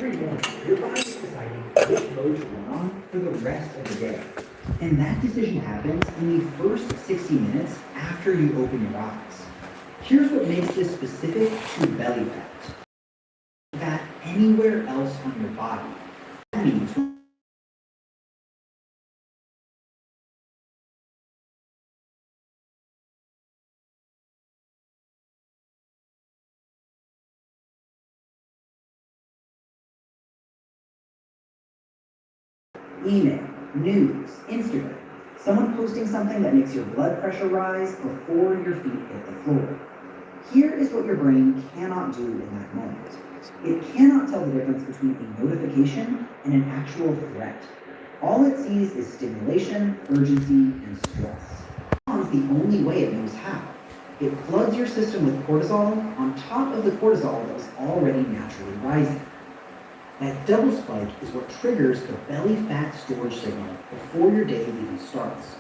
Every morning, your body is deciding which mode to run on for the rest of the day. And that decision happens in the first 60 minutes after you open your eyes. Here's what makes this specific to belly fat. Fat anywhere else on your body. That means email, news, Instagram, someone posting something that makes your blood pressure rise before your feet hit the floor. Here is what your brain cannot do in that moment. It cannot tell the difference between a notification and an actual threat. All it sees is stimulation, urgency, and stress. It's the only way it knows how. It floods your system with cortisol on top of the cortisol that was already naturally rising. That double spike is what triggers the belly fat storage signal before your day even starts.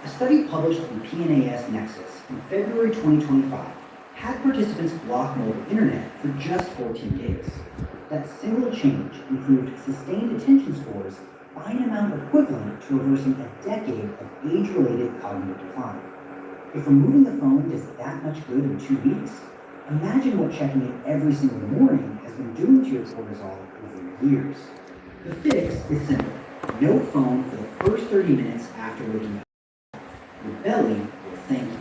A study published in PNAS Nexus in February 2025 had participants block mobile internet for just 14 days. That single change improved sustained attention scores by an amount equivalent to reversing a decade of age-related cognitive decline. If removing the phone does that much good in 2 weeks, imagine what checking it every single morning has been doing to your cortisol over years. The fix is simple. No phone for the first 30 minutes after waking up. Your belly will thank you.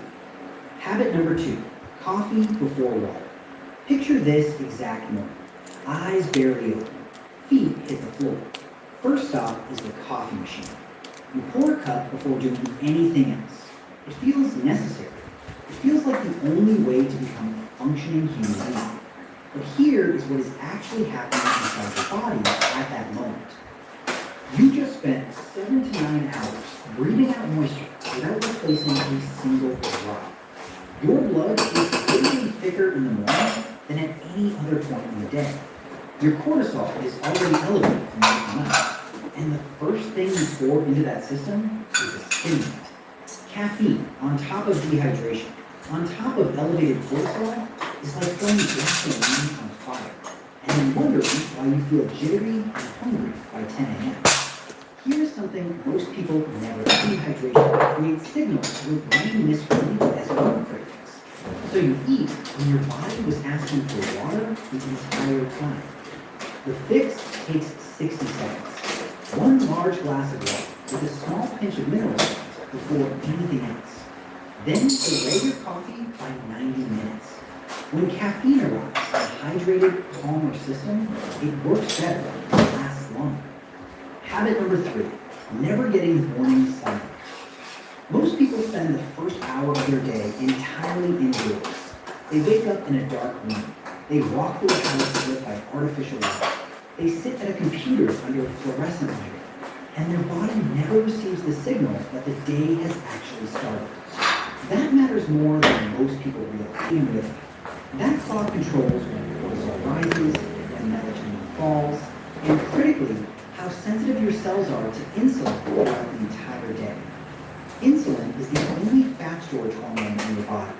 Habit number 2, coffee before water. Picture this exact moment. Eyes barely open, feet hit the floor. First stop is the coffee machine. You pour a cup before doing anything else. It feels necessary. It feels like the only way to become a functioning human being. But here is what is actually happening inside your body at that moment. You just spent 7 to 9 hours breathing out moisture without replacing a single drop. Your blood is literally thicker in the morning than at any other point in the day. Your cortisol is already elevated from waking up, and the first thing you pour into that system is a stimulant. Caffeine, on top of dehydration, on top of elevated cortisol, is like throwing gasoline on fire, and then wondering why you feel jittery and hungry by 10 a.m. Here's something most people never do. Dehydration creates signals your brain misreads as hunger cravings. So you eat when your body was asking for water the entire time. The fix takes 60 seconds. 1 large glass of water with a small pinch of mineral salts before anything else. Then delay your coffee by 90 minutes. When caffeine arrives in a hydrated, calmer system, it works better and lasts longer. Habit number 3, never getting morning sunlight. Most people spend the first hour of their day entirely indoors. They wake up in a dark room. They walk through a house lit by artificial light. They sit at a computer under a fluorescent light, and their body never receives the signal that the day has actually started. That matters more than most people realize. That clock controls when cortisol rises, when melatonin falls, and critically, how sensitive your cells are to insulin throughout the entire day. Insulin is the only fat storage hormone in your body,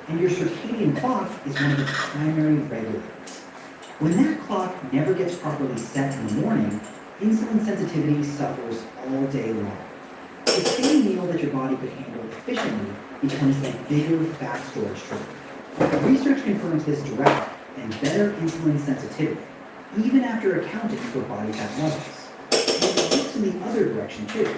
and your circadian clock is one of its primary regulators. When that clock never gets properly set in the morning, insulin sensitivity suffers all day long. The same meal that your body could handle efficiently becomes a bigger fat storage trigger. Research confirms this directly and better insulin sensitivity, even after accounting for body fat levels. And it looks in the other direction too.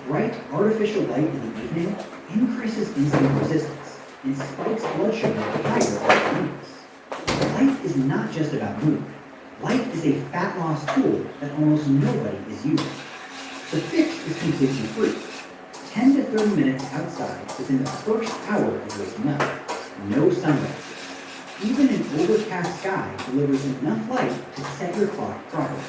Bright artificial light in the evening increases insulin resistance and spikes blood sugar higher in the Light is not just about mood. Light is a fat loss tool that almost nobody is using. The fix is completely free. 10 to 30 minutes outside within the first hour of waking up. No sunlight. Even an overcast sky delivers enough light to set your clock properly.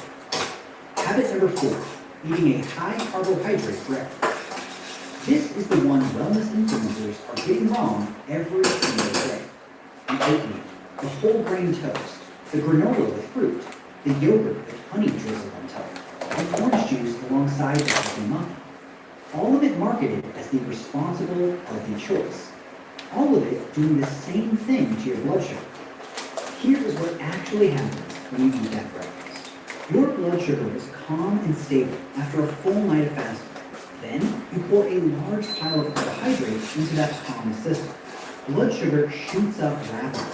Habit number 4, eating a high carbohydrate breakfast. This is the one wellness influencers are getting wrong every single day. The oatmeal, the whole grain toast, the granola with fruit, the yogurt with honey drizzled on top, and orange juice alongside the healthy muffin. All of it marketed as the responsible, healthy choice. All of it doing the same thing to your blood sugar. Here is what actually happens when you eat that breakfast. Your blood sugar is calm and stable after a full night of fasting. Then you pour a large pile of carbohydrates into that calm system. Blood sugar shoots up rapidly.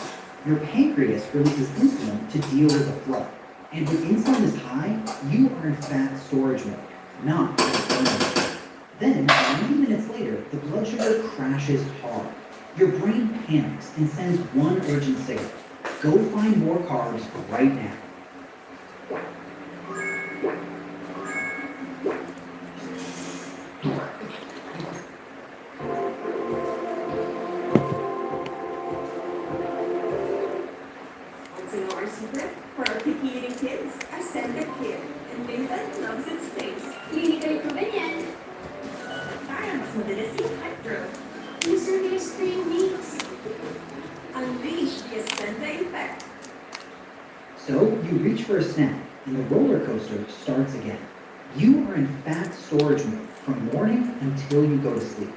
Your pancreas releases insulin to deal with the flow. And when insulin is high, you are in fat storage mode, not burning mode. Then, 90 minutes later, the blood sugar crashes hard. Your brain panics and sends one urgent signal. Go find more carbs right now. Want to know our secret? For our picky eating kids, I send a kid, and Nathan loves its face. Liligoy ko ba yan? Kaya mas madalas yung hype-throw. Gusto nila 3 weeks. Unleash the Ascenda effect. So you reach for a snack, and the roller coaster starts again. You are in fat storage mode from morning until you go to sleep.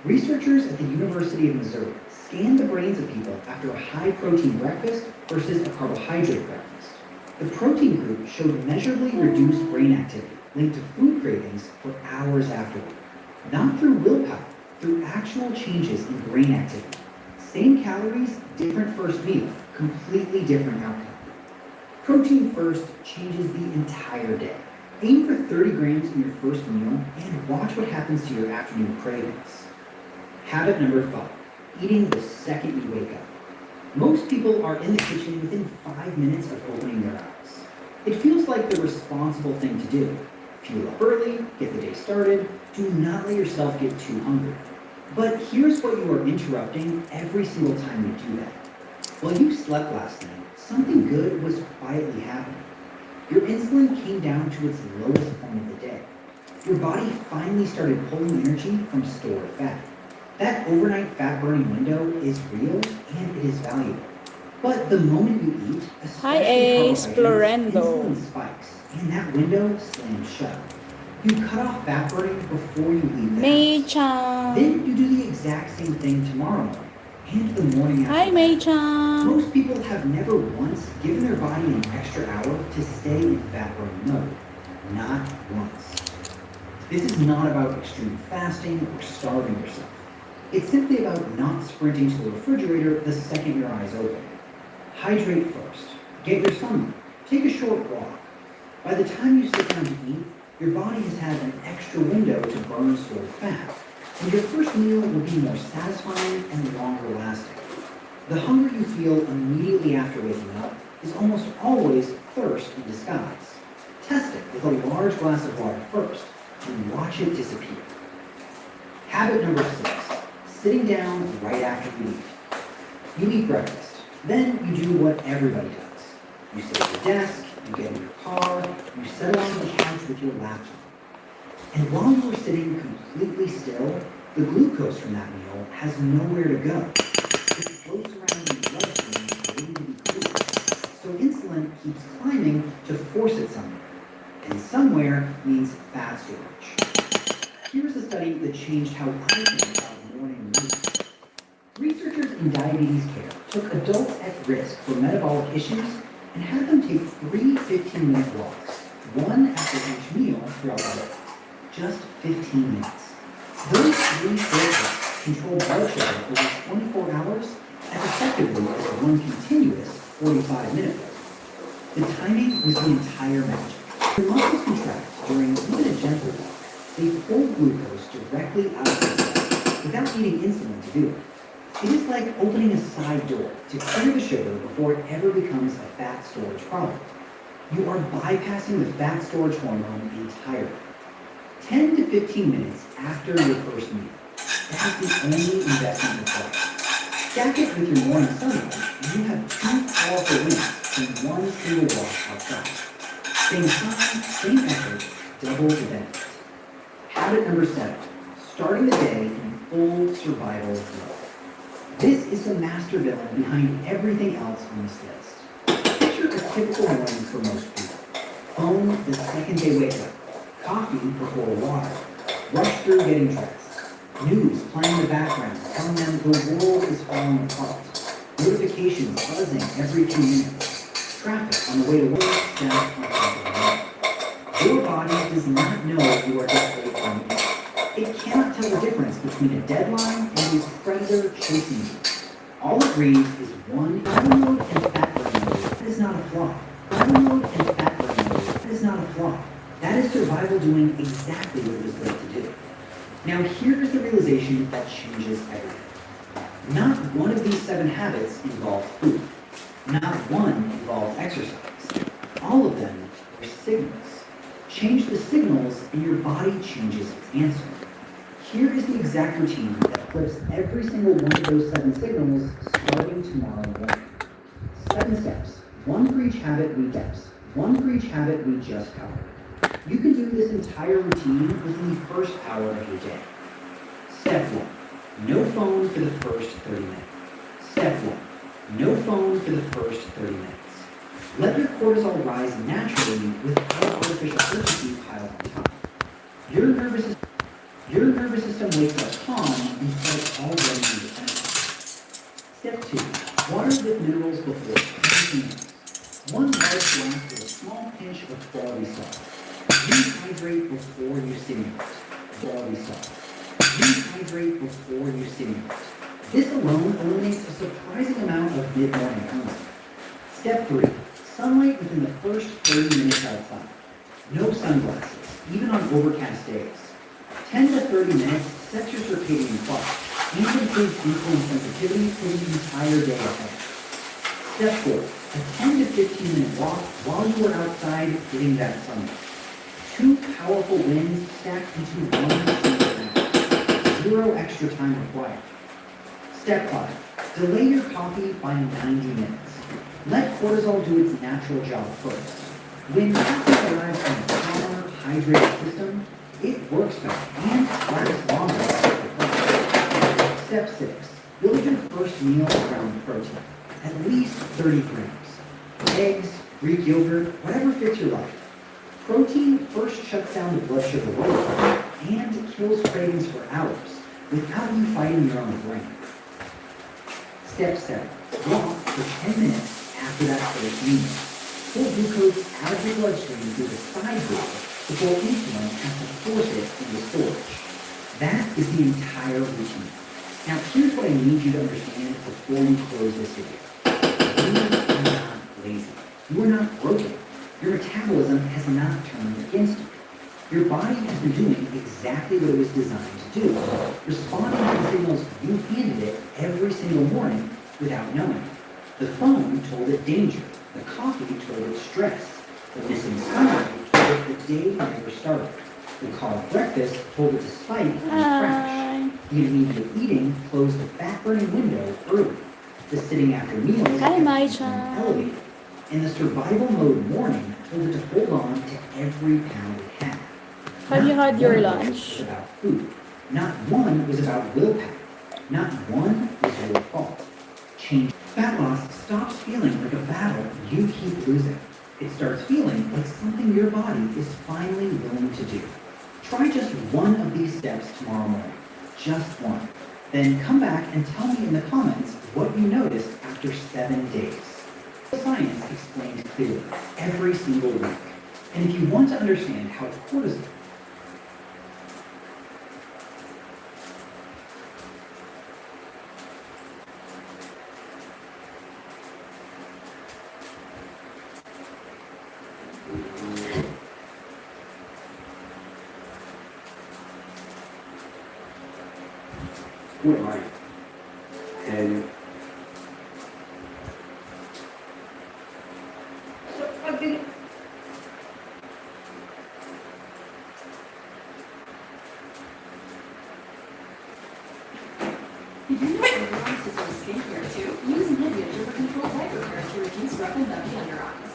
Researchers at the University of Missouri scanned the brains of people after a high-protein breakfast versus a carbohydrate breakfast. The protein group showed measurably reduced brain activity linked to food cravings for hours afterward. Not through willpower, through actual changes in brain activity. Same calories, different first meal, completely different outcome. Protein first changes the entire day. Aim for 30 grams in your first meal and watch what happens to your afternoon cravings. Habit number 5, eating the second you wake up. Most people are in the kitchen within 5 minutes of opening their eyes. It feels like the responsible thing to do. Fuel up early, get the day started, do not let yourself get too hungry. But here's what you are interrupting every single time you do that. While you slept last night, something good was quietly happening. Your insulin came down to its lowest point of the day. Your body finally started pulling energy from stored fat. That overnight fat burning window is real and it is valuable. But the moment you eat, Hi, especially Explorando. carbohydrates, insulin spikes, and that window slams shut. You cut off fat burning before you leave the house. Mei-chan. Then you do the exact same thing tomorrow morning and the morning after. Hi, that. Mei-chan. Most people have never once given their body an extra hour to stay in fat burning mode. Not once. This is not about extreme fasting or starving yourself. It's simply about not sprinting to the refrigerator the second your eyes open. Hydrate first. Get your sunlight. Take a short walk. By the time you sit down to eat, your body has had an extra window to burn stored fat, and your first meal will be more satisfying and longer lasting. The hunger you feel immediately after waking up is almost always thirst in disguise. Test it with a large glass of water first, and watch it disappear. Habit number 6, sitting down right after you eat. You eat breakfast. Then you do what everybody does. You sit at your desk, you get in your car, you settle on the couch with your laptop. And while you are sitting completely still, the glucose from that meal has nowhere to go. It floats around in your bloodstream waiting to be cleared. So insulin keeps climbing to force it somewhere. And somewhere means fat storage. Here's a study that changed how I think about morning routines. Researchers in diabetes care took adults at risk for metabolic issues and had them take 3 15-minute walks, one after each meal throughout the day. Just 15 minutes. Those 3 short walks control blood sugar over 24 hours as effectively as one continuous 45-minute walk. The timing was the entire magic. Your muscles contract during even a gentle walk. They pull glucose directly out of the blood without needing insulin to do it. It is like opening a side door to clear the sugar before it ever becomes a fat storage problem. You are bypassing the fat storage hormone entirely. 10 to 15 minutes after your first meal. That is the only investment required. Stack it with your morning sunlight, and you have 2 powerful wins in one single walk outside. Same time, same effort, double the benefit. Habit number 7, starting the day in full survival mode. This is the master villain behind everything else on this list. Picture a typical morning for most people. Phone the second they wake up. Coffee before water. Rush through getting dressed. News playing in the background telling them the world is falling apart. Notifications buzzing every few minutes. Traffic on the way to work, down on top of the Your body does not know you are just late for a meeting. It cannot tell the difference between a deadline and a predator chasing you. All it reads is one survival mode and fat burning mode. That is not a flaw. Survival mode and fat burning mode. That is not a flaw. That is survival doing exactly what it was built to do. Now here's the realization that changes everything. Not one of these 7 habits involves food. Not one involves exercise. All of them are signals. Change the signals and your body changes its answer. Here is the exact routine that flips every single one of those 7 signals starting tomorrow morning. 7 steps. 1 for each habit we guessed. 1 for each habit we just covered. You can do this entire routine within the first hour of your day. Step 1. No phone for the first 30 minutes. Step 1. No phone for the first 30 minutes. Let your cortisol rise naturally without artificial urgency piled on top. Your nervous system wakes up calm instead of already in defense. Step 2. Water with minerals before anything else. 1 large glass with a small pinch of quality salt. Rehydrate before you stimulate. Quality salt. Rehydrate before you stimulate. This alone eliminates a surprising amount of mid-morning hunger. Step 3. Sunlight within the first 30 minutes outside. No sunglasses, even on overcast days. 10 to 30 minutes sets your circadian clock and improves insulin sensitivity for the entire day ahead. Step 4. A 10 to 15 minute walk while you are outside getting that sunlight. 2 powerful winds stacked into one single hour. 0 extra time required. Step 5. Delay your coffee by 90 minutes. Let cortisol do its natural job first. When coffee arrives in a calmer, hydrated system, it works better and lasts longer. Step 6. Build your first meal around protein. At least 30 grams. Eggs, Greek yogurt, whatever fits your life. Protein first shuts down the blood sugar level and kills cravings for hours without you fighting your own brain. Step 7. Walk for 10 minutes after that first meal. Pull glucose out of your bloodstream through the side door before insulin has to force it into storage. That is the entire routine. Now here's what I need you to understand before you close this video. You are not lazy. You are not broken. Your metabolism has not turned against you. Your body has been doing exactly what it was designed to do, responding to the signals you handed it every single morning without knowing. The phone told it danger. The coffee told it stress. The missing sunlight told it the day never started. The call at breakfast told it to spike and crash. The immediate eating closed the fat-burning window early. The sitting after meals kept you elevated. And the survival mode morning told it to hold on to every pound it had. Have you had your Not one lunch? was about food. Not one was about willpower. Not one was your fault. Change. Fat loss stops feeling like a battle you keep losing. It starts feeling like something your body is finally willing to do. Try just one of these steps tomorrow morning. Just one. Then come back and tell me in the comments what you noticed after 7 days. Science explained clearly every single week. And if you want to understand how cortisol Who am I? And Did you know everyone's is on skincare too? Use Nivea Derma Control Hyper Care to reduce rough and dumpy under eyes.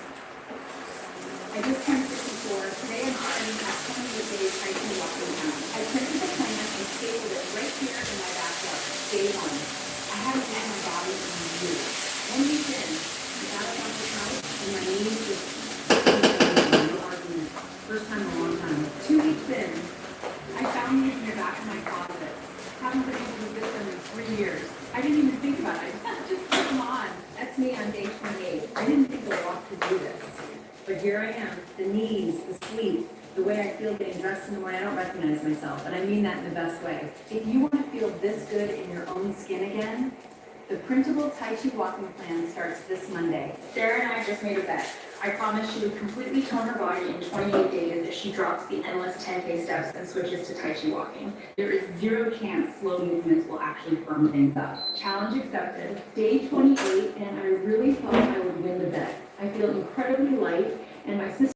I just turned 54. Today I'm spending past 28 days hiking walking around. I printed the plan and stapled it right here in my backyard. Day 1. I haven't moved my body in years. 1 week in, I got up on the couch and my knees just no argument. First time in a long time. 2 weeks in, I found these in the back of my closet. Haven't been able to use them in 3 years. I didn't even think about it. I just put them on. That's me on day 28. I didn't think I would want to do this. But here I am, the knees, the sleep, the way I feel getting dressed in the morning, I don't recognize myself, and I mean that in the best way. If you want to feel this good in your own skin again, the printable Tai Chi walking plan starts this Monday. Sarah and I just made a bet. I promised she would completely tone her body in 28 days if she drops the endless 10K steps and switches to Tai Chi walking. There is zero chance slow movements will actually firm things up. Challenge accepted. Day 28, and I really thought I would win the bet. I feel incredibly light, and my sister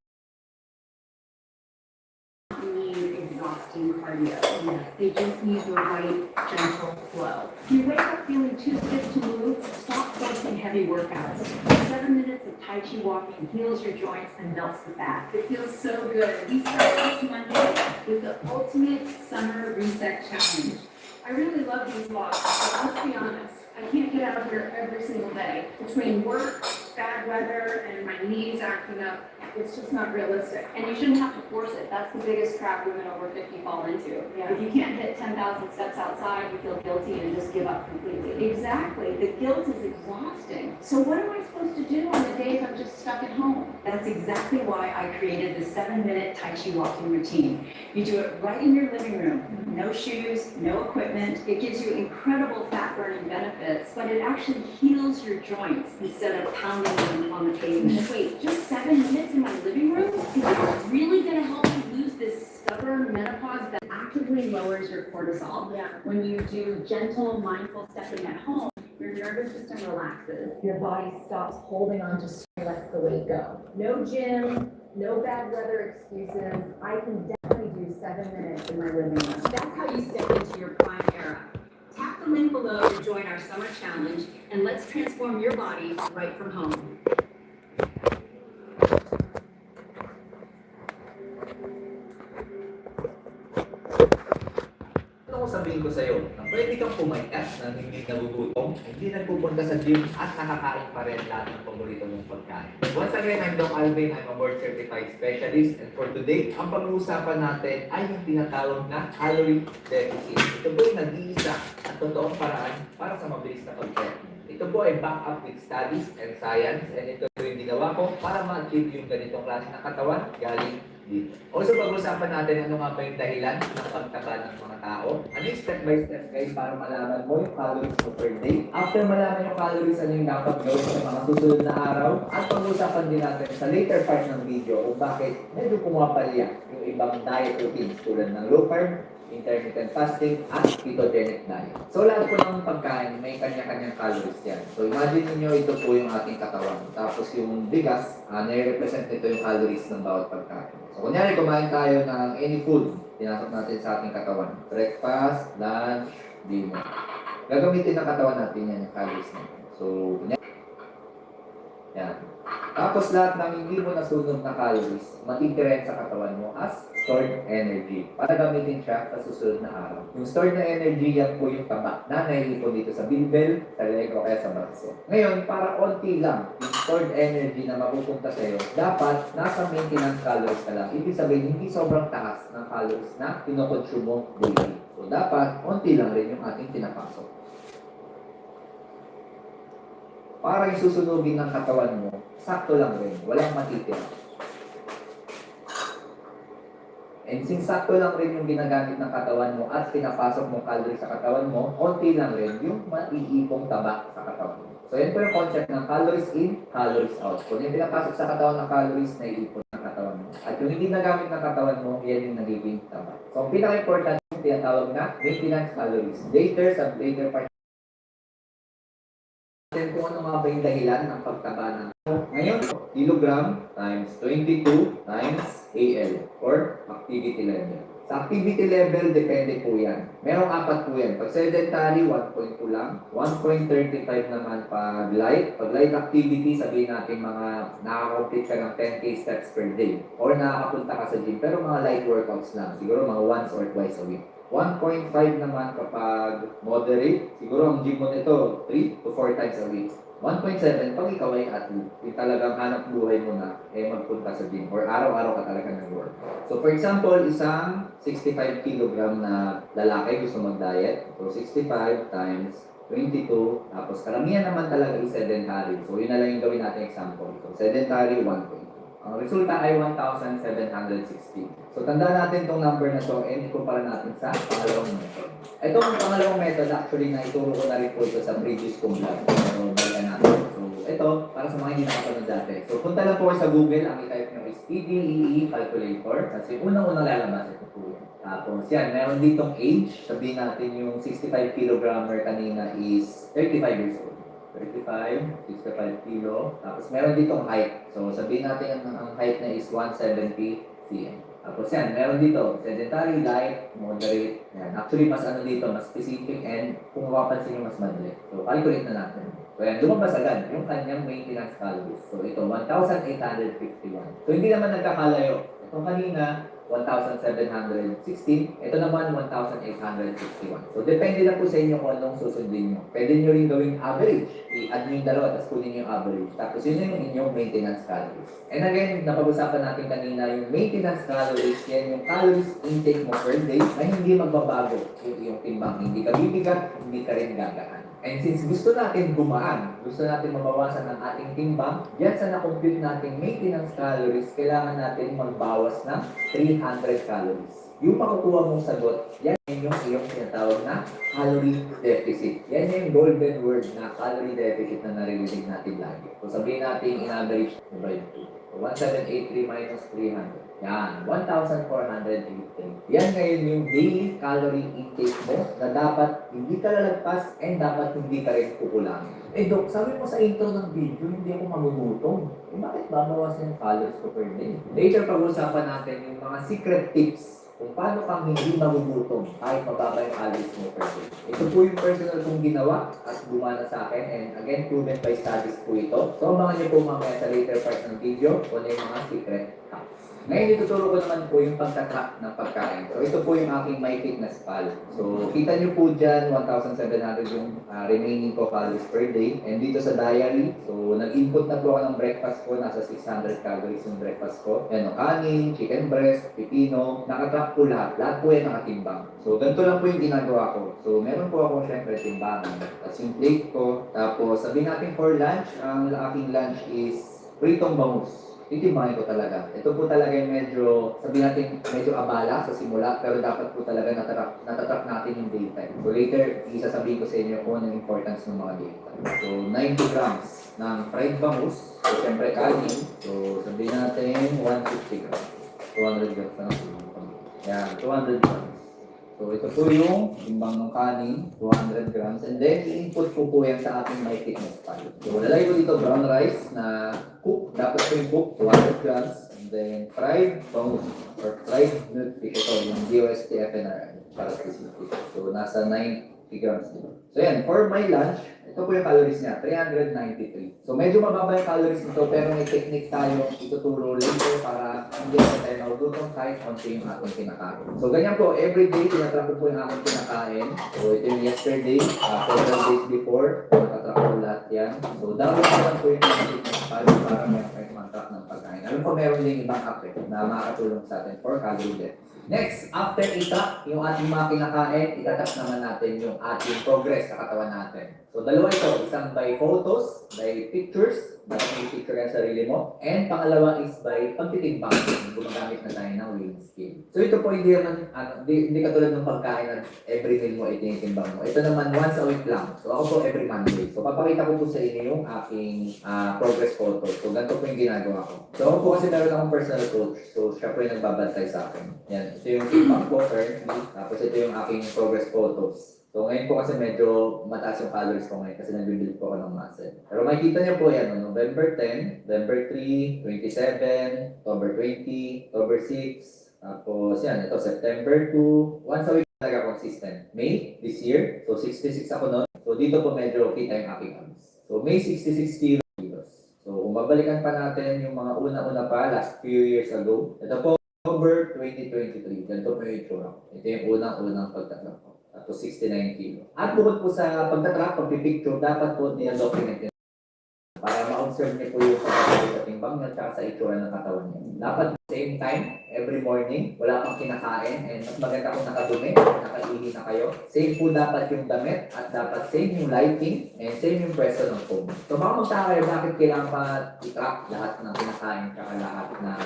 need exhausting cardio. They just need the right, gentle flow. If you wake up feeling too stiff to move, stop forcing heavy workouts. 7 minutes of Tai Chi walking heals your joints and melts the fat. It feels so good. We start this Monday with the ultimate summer reset challenge. I really love these walks, but let's be honest, I can't get out of here every single day. Between work, bad weather, and my knees acting up, it's just not realistic. And you shouldn't have to force it. That's the biggest trap women over 50 fall into. Yeah. If you can't hit 10,000 steps outside, you feel guilty and just give up completely. Exactly. The guilt is exhausting. So what am I supposed to do on the days I'm just stuck at home? That's exactly why I created the 7-minute Tai Chi walking routine. You do it right in your living room. No shoes, no equipment. It gives you incredible fat burning benefits, but it actually heals your joints instead of pounding them on the pavement. Wait, just 7 minutes in my living room? Is that really gonna help me lose this stubborn menopause that actively lowers your cortisol? Yeah. When you do gentle, mindful stepping at home, your nervous system relaxes. Your body stops holding on to stress and lets the weight go. No gym, no bad weather excuses. I can definitely do 7 minutes in my living room. That's how you step into your prime era. Tap the link below to join our summer challenge, and let's transform your body right from home. Ano ko sabihin ko sa'yo, na pwede kang pumayat na hindi nagugutom, hindi nagpupunta sa gym at nakakain pa rin lahat ng paborito mong pagkain. Once again, I'm Doc Alvin, I'm a board certified specialist, and for today, ang pag-uusapan natin ay yung tinatawag na calorie deficit. Ito po yung nag-iisa at totoong paraan para sa mabilis na pag-prep. Ito po ay back up with studies and science, and ito yung ginawa ko para ma-achieve yung ganitong klase ng katawan galing dito. Also, pag-usapan natin ano nga ba yung dahilan ng pagtaba ng mga tao. Ano yung step by step guys para malaman mo yung calories mo per day. After malaman yung calories, ano yung dapat gawin sa mga susunod na araw. At pag-usapan din natin sa later part ng video kung bakit medyo pumapalya yung ibang diet routines tulad ng low carb, intermittent fasting, at ketogenic diet. So lahat po ng pagkain may kanya-kanyang calories yan. So imagine niyo ito po yung ating katawan. Tapos yung bigas, nire-represent nito yung calories ng bawat pagkain. So kunyari kumain tayo ng any food, pinasok natin sa ating katawan. Breakfast, lunch, dinner. Gagamitin ng katawan natin yan yung calories natin. So kunyari, yan. Tapos lahat ng hindi mo nasunog na calories, matitira sa katawan mo as stored energy para gamitin siya sa susunod na araw. Yung stored na energy, yan po yung taba na naiipon dito sa bilbel, sa leg o kaya sa braso. Ngayon, para onti lang yung stored energy na mapupunta sa'yo, dapat nasa maintenance calories ka lang. Ibig sabihin, hindi sobrang taas ng calories na kinokonsume mo daily. So dapat, onti lang rin yung ating pinapasok. Para yung susunugin ng katawan mo, sakto lang rin, walang matitira. And since sakto lang rin yung ginagamit ng katawan mo at pinapasok mong calories sa katawan mo, konti lang rin yung maiipong taba sa katawan mo. So yan po yung concept ng calories in, calories out. Kung yung pinapasok sa katawan ng calories, naiipon ng katawan mo. At yung hindi nagamit ng katawan mo, yan yung nagiging taba. So ang pinaka-important yung tinatawag na maintenance calories. Later, sa later part, kung ano nga ba yung dahilan ng pagtaba ng ngayon, kilogram times 22 times AL or activity level. Sa activity level, depende po yan. Merong 4 po yan. Pag sedentary, 1.2 lang. 1.35 naman pag light. Pag light activity, sabihin natin mga nakaka-complete ka ng 10K steps per day. Or nakakapunta ka sa gym. Pero mga light workouts lang. Siguro mga once or twice a week. 1.5 naman kapag moderate. Siguro ang gym mo nito, 3 to 4 times a week. 1.7 pag ikaw ay athlete, yung talagang hanap buhay mo na magpunta sa gym or araw-araw ka talaga nag-work. So for example, isang 65 kg na lalaki gusto mag-diet. So 65 times 22, tapos karamihan naman talaga is sedentary. So yun na lang yung gawin natin example. So sedentary, 1.2. Ang resulta ay 1,760. So, tandaan natin itong number na to and ikumpara natin sa pangalawang method. Itong pangalawang method, actually, na ituro ko na rin po ito sa previous kong vlog. So, balikan natin. So, ito, para sa mga hindi nakapanood dati. So, punta lang po kayo sa Google. Ang i-type nyo is PDEE calculator. Kasi unang-unang lalabas ito po yan. Tapos, yan, meron ditong age. Sabihin natin yung 65 kilogrammer kanina is 35 years old. 35, 65 kilo. Tapos meron ditong height. So sabihin natin ang height na is 170 cm. Tapos yan, meron dito sedentary, light, moderate. Yan. Actually, mas ano dito, mas specific and kung mapapansin nyo, mas madali. So calculate na natin. So yan, lumabas agad yung kanyang maintenance calories. So ito, 1,851. So hindi naman nagkakalayo. Itong kanina, 1,716. Ito naman, 1,861. So, depende lang po sa inyo kung anong susundin nyo. Pwede nyo rin gawing average. I-add nyo yung dalawa, tapos kunin nyo yung average. Tapos yun yung inyong maintenance calories. And again, napag-usapan natin kanina yung maintenance calories. Yan yung calories intake mo per day na hindi magbabago yung iyong timbang. Hindi ka bibigat, hindi ka rin gagaan. And since gusto natin gumaan, gusto natin mabawasan ang ating timbang, yan sa na-compute natin maintenance calories, kailangan natin magbawas ng 300 calories. Yung makukuha mong sagot, yan yung iyong tinatawag na calorie deficit. Yan yung golden word na calorie deficit na naririnig natin lagi. So sabihin natin in average, divide 2. So 1783 minus 300. Yan, 1,483. Yan ngayon yung daily calorie intake mo na dapat hindi ka lalagpas and dapat hindi ka rin kukulangin. Eh Dok, sabi mo sa intro ng video, hindi ako magugutom. Eh bakit babawasan yung calories ko per day? Later pag-usapan natin yung mga secret tips kung paano kang hindi magugutom kahit mababa yung calories mo per day. Ito po yung personal kong ginawa at gumana sa akin and again, proven by studies po ito. So, abangan niyo po mamaya sa later part ng video kung ano yung mga secret hacks. Ngayon, ituturo ko naman po yung pagtatrack ng pagkain. So, ito po yung aking My Fitness Pal. So, kita nyo po dyan, 1,700 yung remaining ko calories per day. And dito sa diary, so, nag-input na po ako ng breakfast ko. Nasa 600 calories yung breakfast ko. Yan, no, kanin, chicken breast, pipino. Nakatrack po lahat. Lahat po yan nakatimbang. So, ganito lang po yung ginagawa ko. So, meron po ako syempre timbangan. Tapos yung plate ko. Tapos, sabihin natin for lunch, ang aking lunch is pritong bangus. Titimbangin ko talaga. Ito po talaga yung medyo, sabihin natin, medyo abala sa simula, pero dapat po talaga natatrack natin yung daytime. So later, isasabihin ko sa inyo kung ano yung importance ng mga daytime. So 90 grams ng fried bangus. So syempre kanin. So sabihin natin 150 grams. 200 grams na. Yan, 200 grams. So ito po yung timbang ng kanin, 200 grams. And then, i-input ko po yan sa ating My Fitness Pal. So lalagay ko dito brown rice na cook. Dapat po yung cook, 200 grams. And then, fried bangus or fried milkfish. Ito, yung DOST-FNR para specific. So nasa 90 grams dito. So yan, for my lunch, ito po yung calories niya, 393. So medyo mababa yung calories nito pero may technique tayo ituturo later para hindi na tayo magugutom kahit konti yung ating kinakain. So ganyan po, everyday tinatrack ko po yung aking kinakain. So ito yung yesterday, several days before, nakatrack ko lahat yan. So download ko lang po yung fitness para may mag-track ng pagkain. Alam ko meron din ibang app na makakatulong sa atin for calorie deficit. Next, after i-track yung ating mga kinakain, itatrack naman natin yung ating progress sa katawan natin. So, dalawa ito. Isang by photos, by pictures, dapat may picture yung sarili mo. And pangalawa is by pagtitimbang. Gumagamit na tayo ng weighing scale. So, ito po hindi naman, hindi katulad ng pagkain na every meal mo itinitimbang mo. Ito naman once a week lang. So, ako po every Monday. So, papakita ko po sa inyo yung aking progress photo. So, ganito po yung ginagawa ko. So, ako po kasi meron akong personal coach. So, siya po yung nagbabantay sa akin. Yan. Ito yung timbang ko currently. Tapos ito yung aking progress photos. So ngayon po kasi medyo mataas yung calories ko ngayon kasi nag-build po ako ng muscle. Pero makikita niyo po yan, November 10, November 3, 27, October 20, October 6, tapos yan, ito September 2, once a week talaga consistent. May, this year, so 66 ako noon. So dito po medyo kita yung aking abs. So May 66 kilos. So kung babalikan pa natin yung mga una-una pa, last few years ago, ito po October 2023, ganito po yung itsura. Ito yung unang pagtatrack ko. Tapos 69 kilo. At bukod po sa pagtatrack, pagpipicture, dapat po niya-document yun. Para ma-observe niyo po yung pagkakabit sa timbang niya at sa itsura ng katawan niya. Dapat same time, every morning, wala kang kinakain, and mas maganda kung nakadumi, nakaihi na kayo. Same po dapat yung damit, at dapat same yung lighting, and same yung pwesto ng phone. So baka magtaka kayo, bakit kailangan pa i-track lahat ng kinakain, kaya lahat ng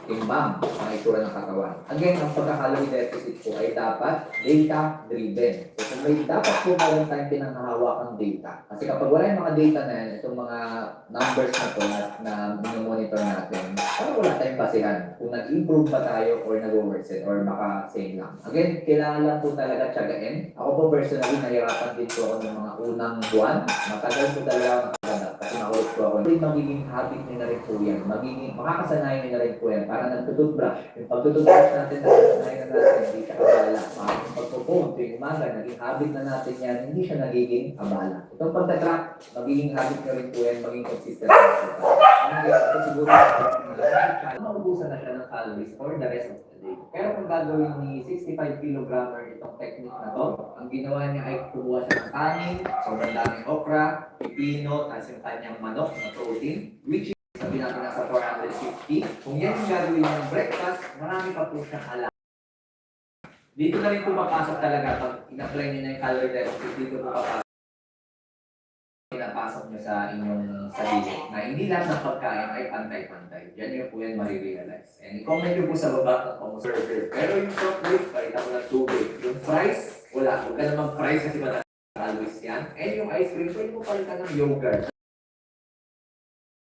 timbang, ang itsura ng katawan. Again, ang pagkakaloy deficit po ay dapat data-driven. So kung may dapat po meron tayong pinanghahawakang data. Kasi kapag wala yung mga data na yan, itong mga numbers na to na minomonitor natin, parang wala tayong basihan kung nag-improve ba tayo or nag-worsen or baka same lang. Again, kailangan lang po talaga tiyagain. Ako po personally, nahirapan din po ako ng mga unang buwan. Matagal po talaga ako nakaganap kasi nakulit po ako. Magiging habit nyo na rin po yan. Makakasanayan nyo na rin po yan. Para nagtututbrush. Yung pagtututbrush natin, nakasanayan na natin, hindi siya kabala. Yung pagpupong, tuwing umaga, naging habit na natin yan, hindi siya nagiging abala. Itong pagtatrack, magiging habit nyo rin po yan, maging consistent na po. Ito siguro, maubusan na siya ng calories for the rest of the day. Pero kung gagawin ni 65 kilogrammer itong technique na to, ang ginawa niya ay kumuha siya ng kanin, sobrang daming okra, pipino, tapos yung kanyang manok na protein, which is sabi natin nasa 450. Kung yan yung gagawin ng breakfast, marami pa po siyang alam. Dito na rin po papasok talaga pag in-apply niyo na yung calorie deficit, dito po papasok. Pinapasok nyo sa inyong sarili na hindi lahat ng pagkain ay pantay-pantay. Yan yung po yan marirealize. And i-comment nyo po sa baba ng pang-server. Pero yung soft drink, palita mo ng tubig. Yung fries, wala. Huwag ka namang fries kasi mataas calories yan. And yung ice cream, pwede mo palitan ng yogurt.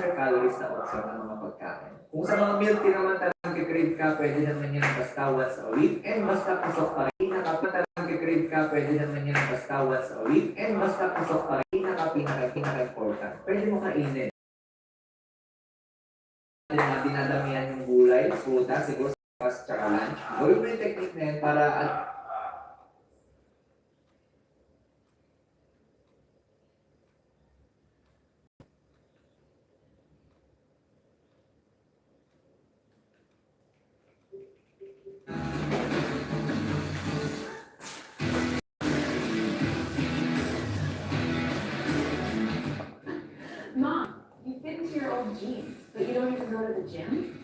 Calories na option ng mga pagkain. Kung sa mga milk tea naman talagang kikrave ka, pwede naman yan basta once a week. And basta pusok pa rin. Talagang kikrave ka, pwede naman yan basta once a week. And basta pusok pa rin. Pinaka-important. Pwede mo kainin. Dinadamihan yung gulay, fruta, siguro sa tsaka lunch. Gawin mo yung technique na yan para Mom, you fit into your old jeans, but you don't even go to the gym?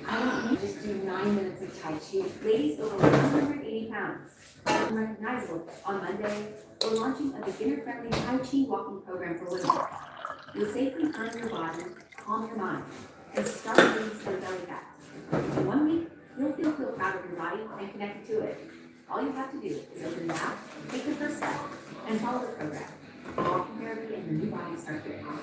I don't need just do 9 minutes of Tai Chi. Ladies over 180 pounds. Unrecognizable. On Monday, we're launching a beginner-friendly Tai Chi walking program for women. You'll safely turn your body, calm your mind, and start releasing your belly fat. In 1 week, you'll feel proud of your body and connected to it. All you have to do is open the app, take the first step, and follow the program. Walking therapy and your new body start to empower.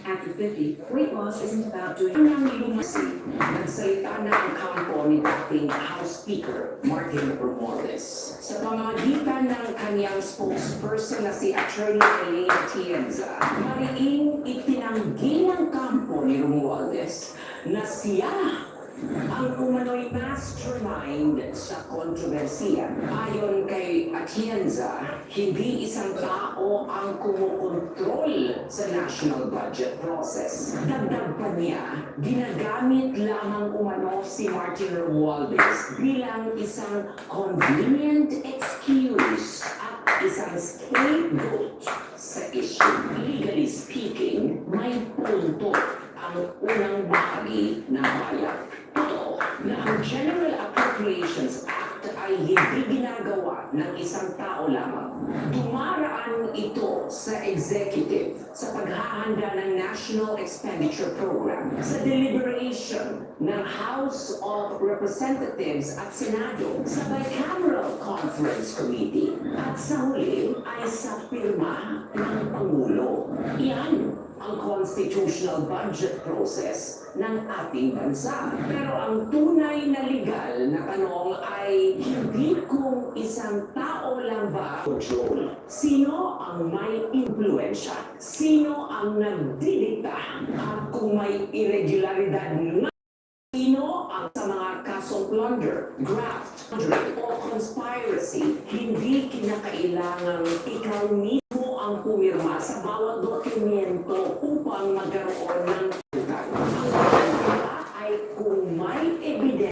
After 50, weight loss isn't about doing Nagsalita na ang kampo ni dating House Speaker Martin Romualdez. Sa pamamagitan ng kanyang spokesperson na si Attorney Elaine Atienza, mariing itinanggi ng kampo ni Romualdez na siya ang umano'y mastermind sa kontrobersiya. Ayon kay Atienza, hindi isang tao ang kumukontrol sa national budget process. Dagdag pa niya, ginagamit lamang umano si Martin Romualdez bilang isang convenient excuse at isang scapegoat sa issue. Legally speaking, may punto ang unang bahagi ng bayag. Totoo na ang General Appropriations Act ay hindi ginagawa ng isang tao lamang. Dumaraan ito sa executive sa paghahanda ng National Expenditure Program, sa deliberation ng House of Representatives at Senado, sa Bicameral Conference Committee, at sa huli ay sa pirma ng Pangulo. Iyan ang constitutional budget process ng ating bansa. Pero ang tunay na legal na tanong ay hindi kung isang tao lang ba control. Sino ang may impluensya? Sino ang nagdidikta? At kung may irregularidad na sino ang sa mga kasong plunder, graft, o conspiracy, hindi kinakailangang ikaw mismo ang pumirma sa bawat dokumento upang magkaroon ng tutang. Ang pagkakala ay kung may ebidensya,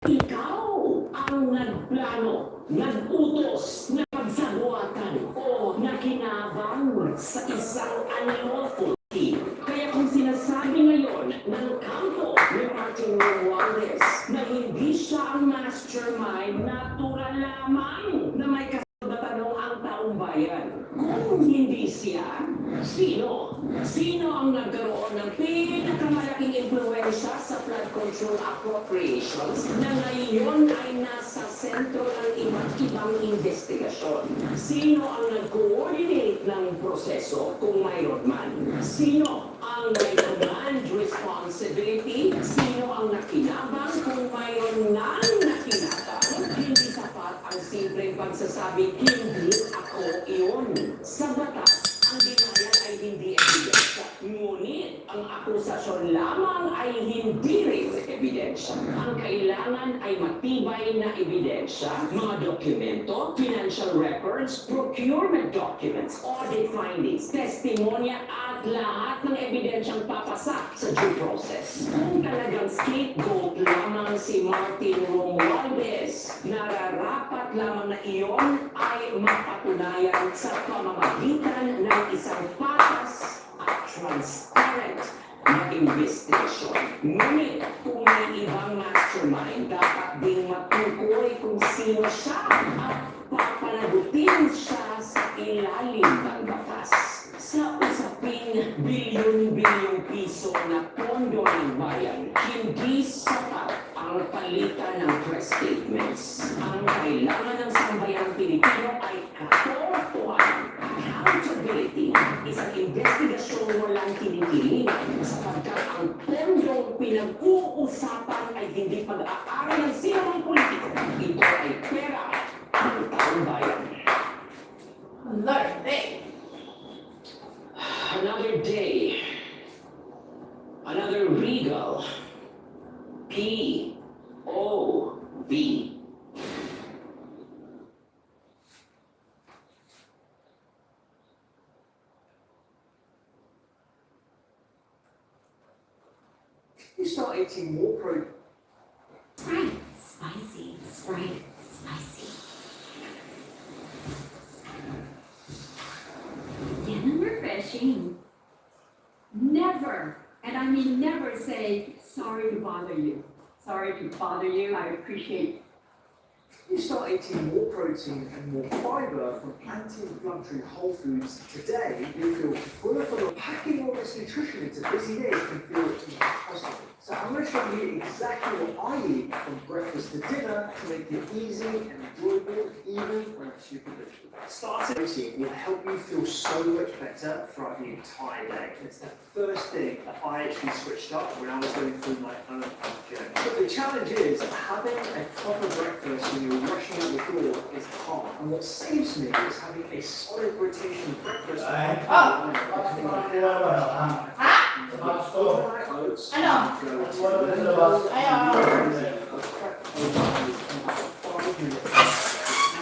ikaw ang nagplano, nagutos, napagsagwatan o nakinabang sa isang unlawful deed. Kaya kung sinasabi ngayon ng kampo ni Martin Romualdez na hindi siya ang mastermind, natural lamang na may kasatanong ang taong bayan. Kung hindi siya, sino? Sino ang nagkaroon ng pinakamalaking impluwensya sa flood control appropriations na ngayon ay nasa sentro ng iba't ibang investigasyon? Sino ang nag-coordinate ng proseso kung mayroon man? Sino ang may command responsibility? Sino ang nakinabang kung mayroon nang nakinabang? Hindi sapat ang simpleng pagsasabing hindi ako iyon. Sa batas, ang denial ay hindi ebidensya. Ngunit ang akusasyon lamang ay hindi rin ebidensya. Ang kailangan ay matibay na ebidensya, mga dokumento, financial records, procurement documents, audit findings, testimonya at lahat ng ebidensyang papasak sa due process. Kung talagang scapegoat lamang si Martin Romualdez, nararapat lamang na iyon ay mapatunayan sa pamamagitan ng isang patas at transparent na investigasyon. Ngunit kung may ibang mastermind, dapat ding matukoy kung sino siya at papanagutin siya sa ilalim ng batas. Sa usaping bilyon-bilyong piso na pondo ng bayan, hindi sapat ang palitan ng press statements. Ang kailangan ng sambayang Pilipino ay katotohanan. Accountability, isang investigasyong walang kinikilingan sapagkat ang pondong pinag-uusapan ay hindi pag-aaral ng sinong politiko. Ito ay pera ng taong bayan. Another day, another regal, P.O.V. You start eating more protein. Sprite, spicy, Sprite, spicy. Yan ang refreshing. Never, and I mean never say, sorry to bother you. Sorry to bother you, I appreciate. You start eating more protein and more fiber from anti-inflammatory whole foods today, you feel fuller. Packing all this nutrition into busy days can feel impossible. So I'm going to show you exactly what I eat from breakfast to dinner to make it easy and enjoyable even when I'm super busy. Starting routine will help you feel so much better throughout the entire day. It's the first thing that I actually switched up when I was going through my own journey. But the challenge is having a proper breakfast when you're rushing out the door is hard. And what saves me is having a solid rotation breakfast. Overnight oats.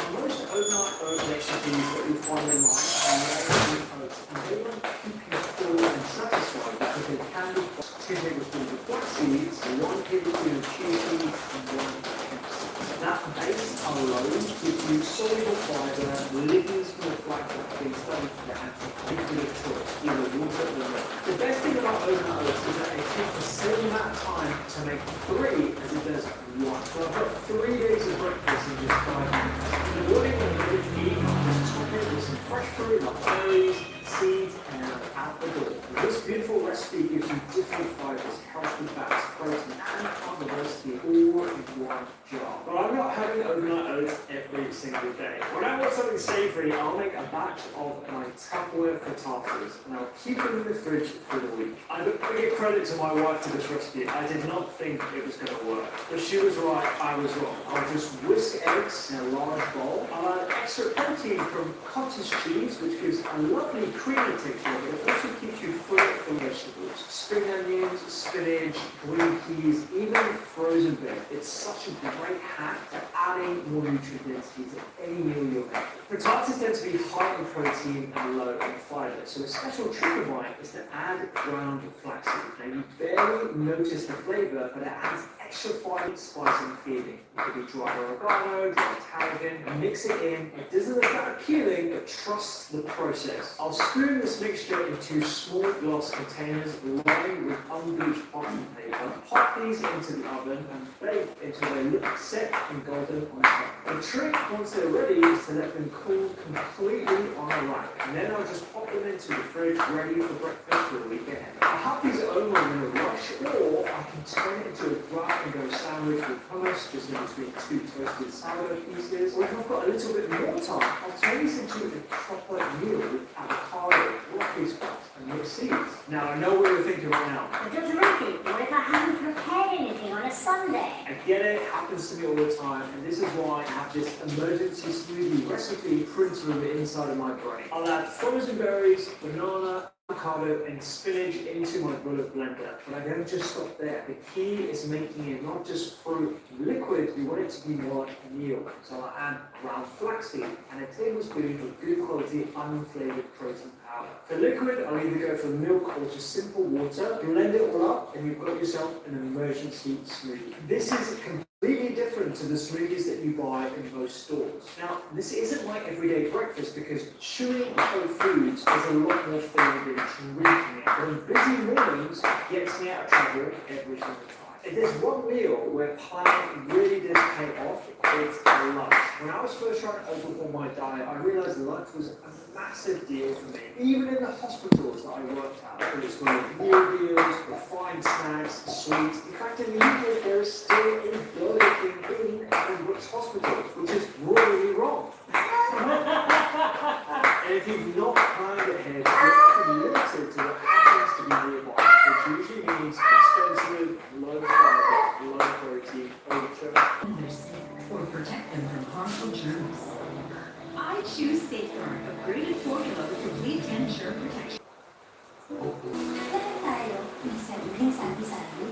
Most overnight oat recipes that you'll find online are made with oats, and they won't keep you full and satisfied because they can be 2 tablespoons of flax seeds, 1 tablespoon of chia seeds, and 1 hemp seed. That base alone gives you soluble fiber, lignans from the flax that have been studied for anti-nuclear choice, either water or milk. The best thing about overnight oats is that it takes the same amount of time to make 3 as it does 1. So I've got 3 days of breakfast in just 5 minutes. In the morning when you're ready to eat, just top it with some fresh fruit like berries, seeds, and out the door. This beautiful recipe gives you different fibers, healthy fats, protein, and carb diversity all in one jar. But I'm not having overnight oats every single day. When I want something savory, I'll make a batch of my Tupperware frittatas, and I'll keep them in the fridge for the week. I give credit to my wife for this recipe. I did not think it was going to work, but she was right, I was wrong. I'll just whisk eggs in a large bowl. I'll add extra protein from cottage cheese, which gives a lovely creamy texture, but it also keeps you full of vegetables. Spring onions, spinach, green peas, even frozen baked. It's such a great hack at adding more nutrients into any meal you're having. For Potatoes tend to be high in protein and low in fiber, so a special trick of mine is to add ground flaxseed. Now you barely notice the flavour, but it adds extra fine spice and feeling. It could be dry oregano, dry tarragon, and mix it in. It doesn't look that appealing, but trust the process. I'll spoon this mixture into small glass containers lined with unbleached parchment paper. Pop these into the oven and bake until they look set and golden on top. The trick, once they're ready, is to let them cool completely on a rack. And then I'll just pop them into the fridge ready for breakfast for the week ahead. I have these at home in a rush, or I can turn it into a grab-and-go sandwich with hummus just in between two toasted sourdough pieces. Or if I've got a little bit more time, I'll turn these into a proper meal with avocado, broccoli sprouts, and mixed seeds. Now, I know what you're thinking right now. But does Ricky, what if I haven't prepared anything on a Sunday? I get it, it happens to me all the time, and this is why I have this emergency smoothie recipe printed on the inside of my brain. I'll add frozen berries, banana, avocado, and spinach into my bullet blender. But I don't just stop there. The key is making it not just fruit liquid, we want it to be more like a meal. So I'll add ground flaxseed and a tablespoon of good quality unflavored protein powder. For liquid, I'll either go for milk or just simple water. Blend it all up and you've got yourself an emergency smoothie. This is completely different to the smoothies that you buy in most stores. Now, this isn't my everyday breakfast because chewing whole foods is a lot more fun than drinking it. But on busy mornings, it gets me out of trouble every single time. If there's one meal where planning really does pay off, it's lunch. When I was first trying to overhaul my diet, I realised lunch was a massive deal for me. Even in the hospitals that I worked at, whether it's for meal deals, refined snacks, sweets. In fact, in the UK, there is still a Burger King in Edinburgh's hospitals, which is royally wrong. And if you've not planned ahead, you're often limited to what happens to be nearby, which usually means expensive, low fiber, low protein, overture. Or protect them from harmful germs. I choose Safeguard, upgraded formula with complete 10-germ protection. Bakit tayo isa-isang sabi-sabi?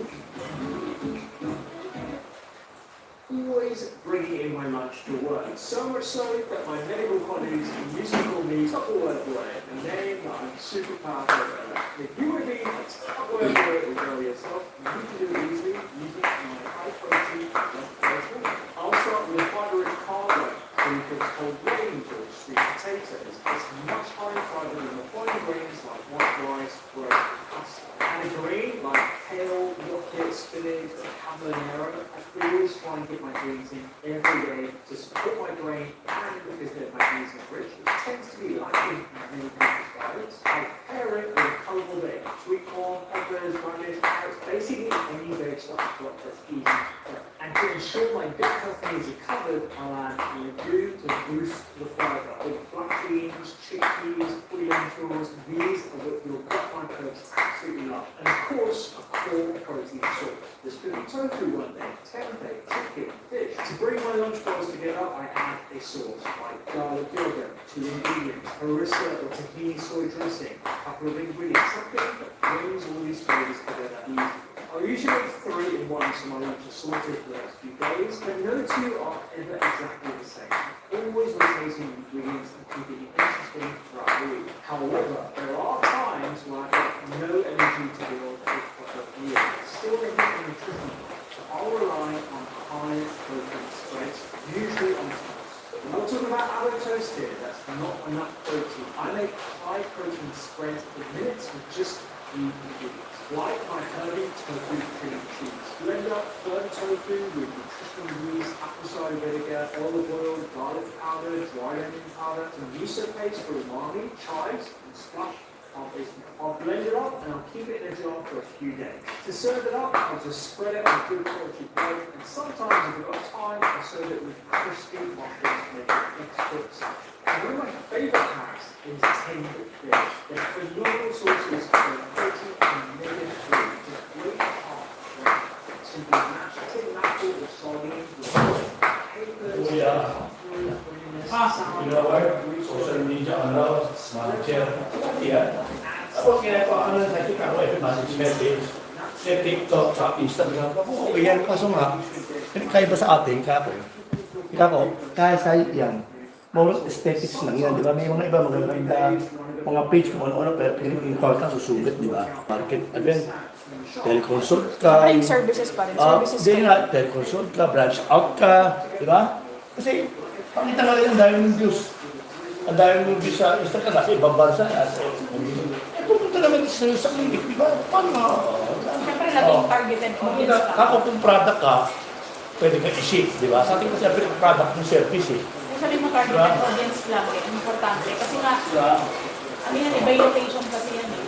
Always bringing in my lunch to work. So much so that my medical colleagues used to call me Tupperware Boy, a name that I'm super proud of. If you would be a Tupperware Boy or girl yourself, you can do it easily using my high protein protein. I'll start with a fiber-rich carbo, so you can whole grains or sweet potatoes. It's much higher fiber than the finer grains like white rice, bread, and pasta. And a grain like kale, rocket, spinach, or habanero, I always try and get my greens in every day to support my brain and because they're magnesium rich, which tends to be lacking in many people's diets. I pair it with a colourful veg, sweet corn, peppers, radish, carrots, basically any veg that I've got that's easy to prep. And to ensure my gut health needs are covered, I'll add legume to boost the fibre. With black beans, chickpeas, woolly lentils, these are what your gut microbes absolutely love. And of course, a core protein source. This could be tofu one day, tempeh, chicken, fish. To bring my lunch bowls together, I add a sauce like garlic yogurt, 2 ingredients, harissa or tahini soy dressing, a couple of ingredients, something that brings all these flavors together easily. I usually make 3 in 1 so my lunch is sorted for the next few days, but no 2 are ever exactly the same. Always rotating ingredients and keeping it interesting throughout the week. However, there are times when I have no energy to build a proper meal. Still making nutrition, so I'll rely on high protein spreads, usually on toast. I'm not talking about avocado toast here, that's not enough protein. I make high protein spreads in minutes with just 3 ingredients. Like my herby tofu cream cheese. Blend up firm tofu with nutritional yeast, apple cider vinegar, olive oil, garlic powder, dried onion powder, some miso paste for umami, chives, and splash plant-based milk. I'll blend it up and I'll keep it in a jar for a few days. To serve it up, I'll just spread it on good quality bread, and sometimes if I've got time, I'll serve it with crispy mushrooms to make it extra soft. And one of my favourite hacks is tinned fish. They're phenomenal sources of protein and omega-3. Just great apart from simply mash tin apple or sardines with capers, You know what? Social media, Snapchat, Tapos ginagawa ko na sa ikaw ay management page. Sa TikTok, sa Instagram. Oo, yan. Kaso nga, kaya ba sa atin, kaya ko, kaya sa yan. more aesthetics lang yan, di ba? May mga iba magaganda mga page kung ano-ano, pero pinag-inquire ka, susulit, di ba? Market, ano yan? Teleconsult ka. Ay, services pa rin. Services Hindi pa nga, teleconsult ka, branch out ka, di ba? Kasi, pakita nga rin ang dami ng views. Ang dami ng views sa Instagram, nasa ibang bansa, nasa pupunta naman sa clinic, di ba? Paano? Siyempre, laging targeted audience ka. Kako kung product ka, pwede ka i-ship, di ba? Sa atin kasi ang product ng service eh. Kung sabi mo targeted audience lang eh, importante. Kasi nga, ano yan eh, by location kasi yan eh.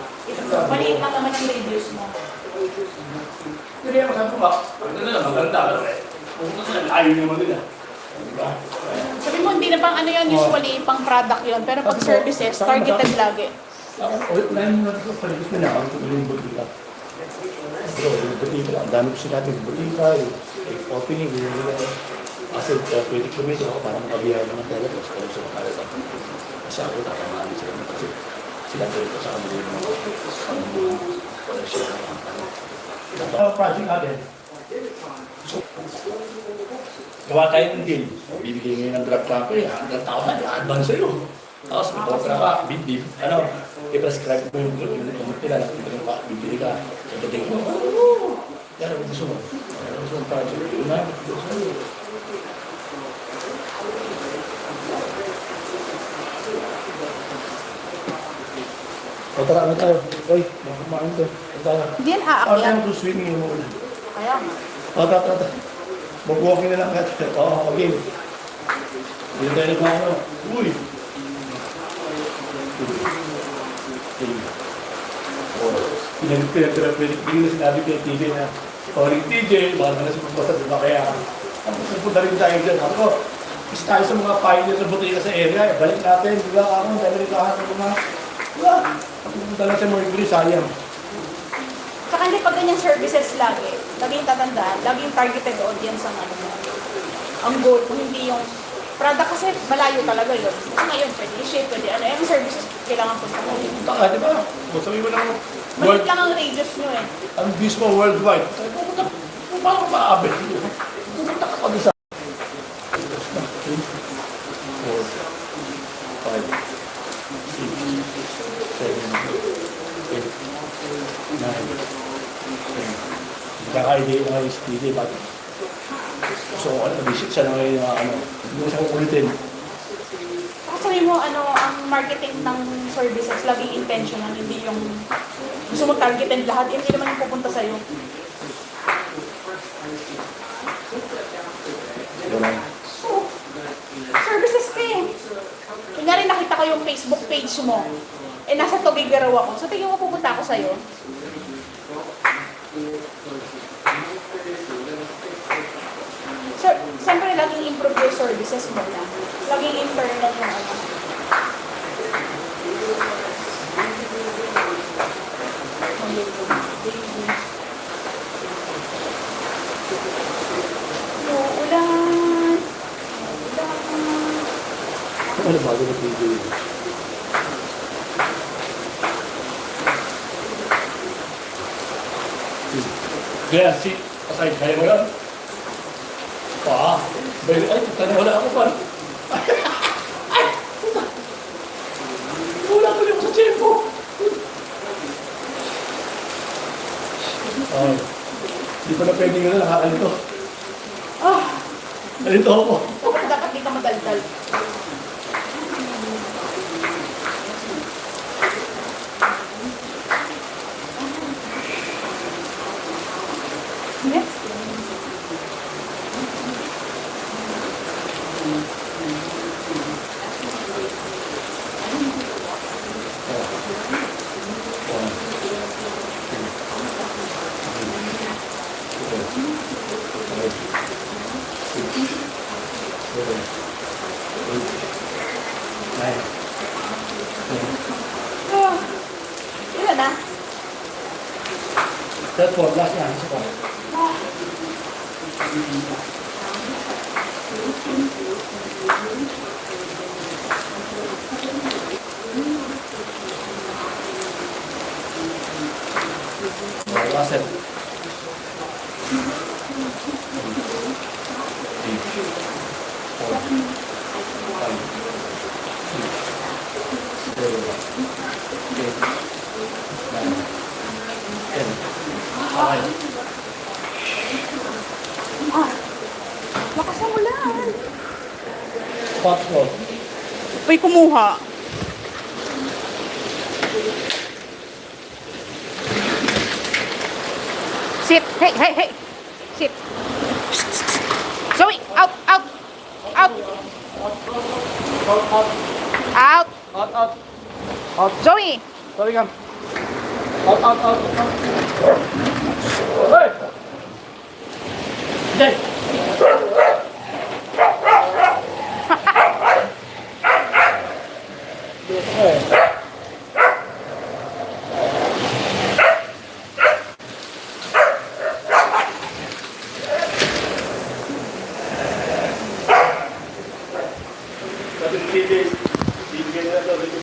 Maliit lang naman ang radius mo. Hindi ako sabi ko ba, ano na lang, maganda. Pumunta sila, ayaw naman nila. Di ba? Sabi mo, hindi na pang ano yun, usually pang product yun. Pero pag services, targeted lagi. Ako, ulit mo na ito, palibis na ako, ito yung butika. Bro, yung butika, ang dami ko sinabi, yung butika, yung opening, yung kasi pwede kumito ako para makabiyahan ng talaga, tapos kaya sa makala sa kasi ako tatamaan sila kasi sila pwede ko sa kanila yung wala siya ang project natin. So, gawa tayo ng deal. Bibigay ngayon ng drug company, 100,000 i-advance sa'yo. Tapos may opera ka, i-prescribe mo yung nila, bibili ka, sabating mo, yan ang gusto mo. Yan ang gusto mong project. Yun na, gusto mo. O tara, ano tayo? Uy, kumain tayo. Ano tayo? Hindi yan Ano aakyat. tayo swimming mo ulit? Kaya nga. O tara. Mag-walking na lang ka. Oo, okay. Hindi tayo nagmano. Uy! Pinag-therapeutic. Hindi na sinabi kay TJ na sorry TJ, baka na sumabasa, diba? Kaya pupunta rin tayo dyan. Ako, is tayo sa mga pioneer na butika sa area. Balik natin, diba? Ako, dahil rin kahan ng mga pupunta lang sa Mercury, sayang. Saka hindi pag ganyan services laging tatandaan, laging targeted audience ang ano mo. Ang goal mo, hindi yung product kasi malayo talaga yun. Kasi ngayon, pwede i-ship, pwede ano, yung services kailangan punta mo. Baka, di ba? Kung sabi mo lang, Maliit lang ang radius nyo eh. ang views mo worldwide. Sabi ko, paano ka maabot? Pumunta ka pa doon sa 4, 5, 6, 7, 8, 9, 10. Kaka-idea na yung speedy, but so, visit siya na ngayon yung ano, hindi mo siya kukulitin. Kasi mo, ano, ang marketing ng services, laging intentional, hindi yung gusto mo targeted lahat, hindi naman yung pupunta sa'yo. So, services ka eh. Kunyari nakita ko yung Facebook page mo, eh nasa Tugigaraw ako, so tingin mo pupunta ako sa'yo. So, siyempre laging improve your services mo na. Laging internal yung ano. Ulan. Ano bago na video yun? Kaya si, aside, kaya mo yan? Ay, tanong wala ako pa. Ay, puta. Wala ko lang sa tiyempo. Ay, di pa na pwede nga na nakakalito. Nalito ako. Dapat di ka madaldal. Yes. Ilan na? That's what, last na. Isa pa. Last set. Four, five, sapatos mo. Uy, kumuha. Sit. Hey, hey, hey. Sit. Zoe, out, out, out, out. Out, out. Out. Zoe. Sorry, come. Out, out, out. Hey! Jay! Hey. Sabi ni Bibi,